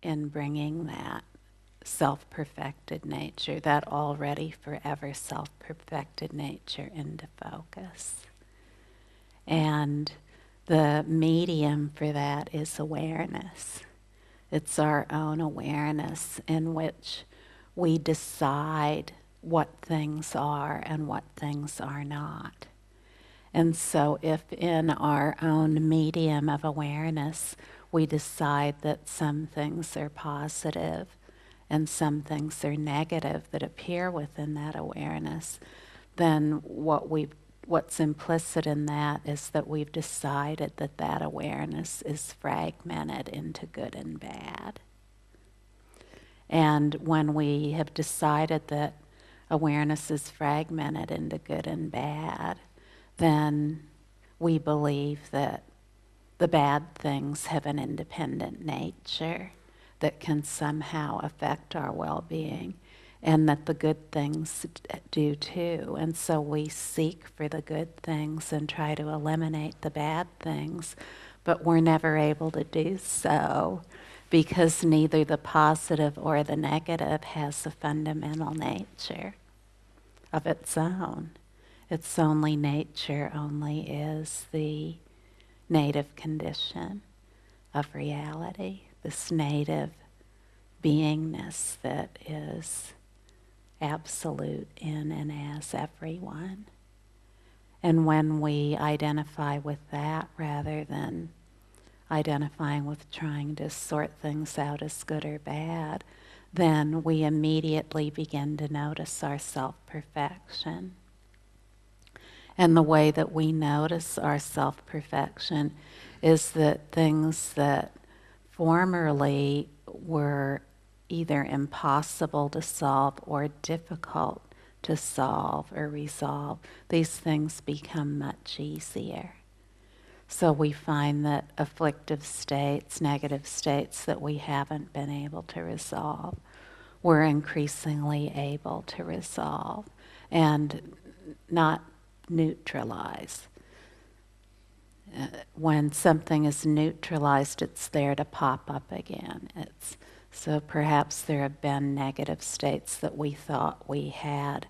in bringing that self-perfected nature, that already forever self-perfected nature into focus. And the medium for that is awareness. It's our own awareness in which we decide what things are and what things are not. And so if in our own medium of awareness we decide that some things are positive and some things are negative that appear within that awareness, then what's implicit in that is that we've decided that that awareness is fragmented into good and bad. And when we have decided that awareness is fragmented into good and bad, then we believe that the bad things have an independent nature that can somehow affect our well-being, and that the good things do too. And so we seek for the good things and try to eliminate the bad things, but we're never able to do so because neither the positive or the negative has a fundamental nature of its own. Its only nature only is the native condition of reality, this native beingness that is absolute in and as everyone. And when we identify with that rather than identifying with trying to sort things out as good or bad, then we immediately begin to notice our self-perfection. And the way that we notice our self-perfection is that things that formerly were either impossible to solve or difficult to solve or resolve, these things become much easier. So we find that afflictive states, negative states that we haven't been able to resolve, we're increasingly able to resolve and not neutralize. When something is neutralized, it's there to pop up again. So perhaps there have been negative states that we thought we had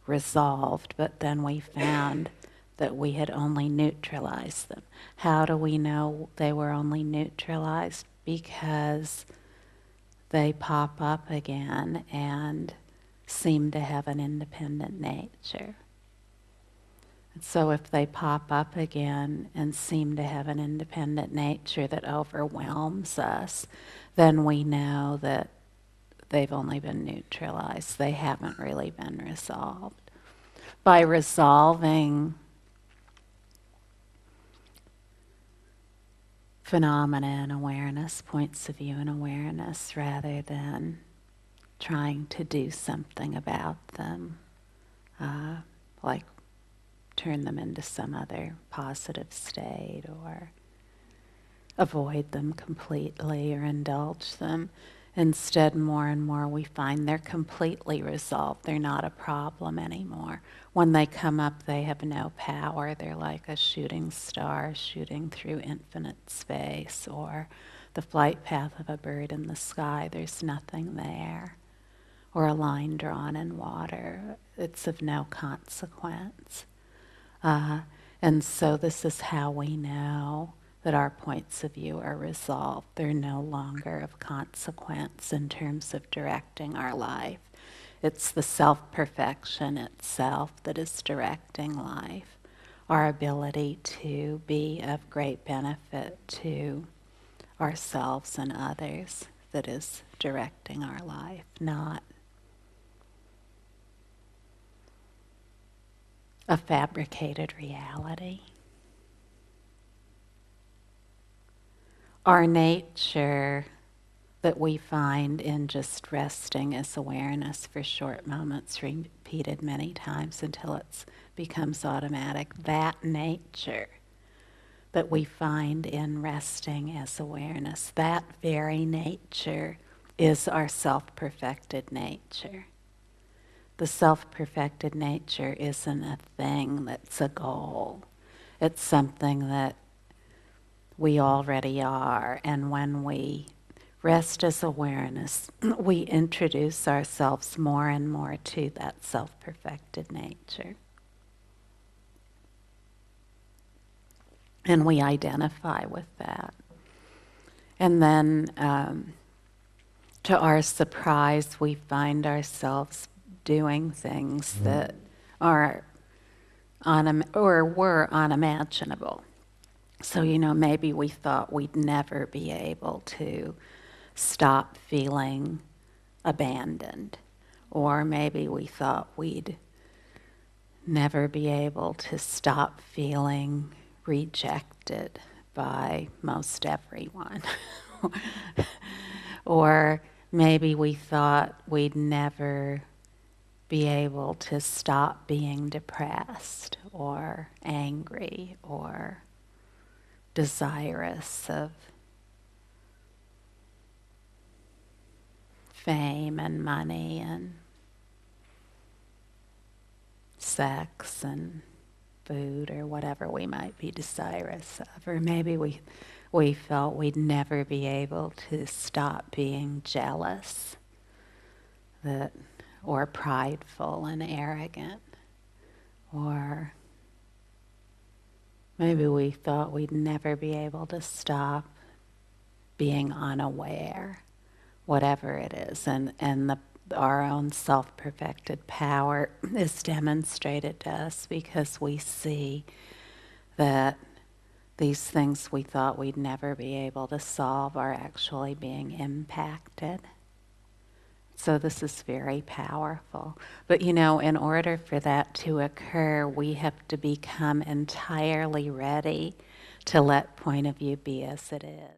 resolved, but then we found that we had only neutralized them. How do we know they were only neutralized? Because they pop up again and seem to have an independent nature. And so if they pop up again and seem to have an independent nature that overwhelms us, then we know that they've only been neutralized. They haven't really been resolved. By resolving phenomena and awareness, points of view and awareness, rather than trying to do something about them, like turn them into some other positive state or avoid them completely or indulge them. Instead, more and more we find they're completely resolved. They're not a problem anymore. When they come up, they have no power. They're like a shooting star shooting through infinite space, or the flight path of a bird in the sky. There's nothing there. Or a line drawn in water. It's of no consequence. And so this is how we know that our points of view are resolved. They're no longer of consequence in terms of directing our life. It's the self-perfection itself that is directing life. Our ability to be of great benefit to ourselves and others that is directing our life, not a fabricated reality. Our nature that we find in just resting as awareness for short moments, repeated many times until it becomes automatic, that nature that we find in resting as awareness, that very nature is our self-perfected nature. The self-perfected nature isn't a thing that's a goal. It's something that we already are, and when we rest as awareness, we introduce ourselves more and more to that self-perfected nature. And we identify with that. And then, to our surprise, we find ourselves doing things that are were unimaginable. So, maybe we thought we'd never be able to stop feeling abandoned. Or maybe we thought we'd never be able to stop feeling rejected by most everyone. Or maybe we thought we'd never be able to stop being depressed or angry or desirous of fame and money and sex and food or whatever we might be desirous of. Or maybe we felt we'd never be able to stop being jealous or prideful and arrogant. Or maybe we thought we'd never be able to stop being unaware, whatever it is. And our own self-perfected power is demonstrated to us because we see that these things we thought we'd never be able to solve are actually being impacted. So this is very powerful. But in order for that to occur, we have to become entirely ready to let point of view be as it is.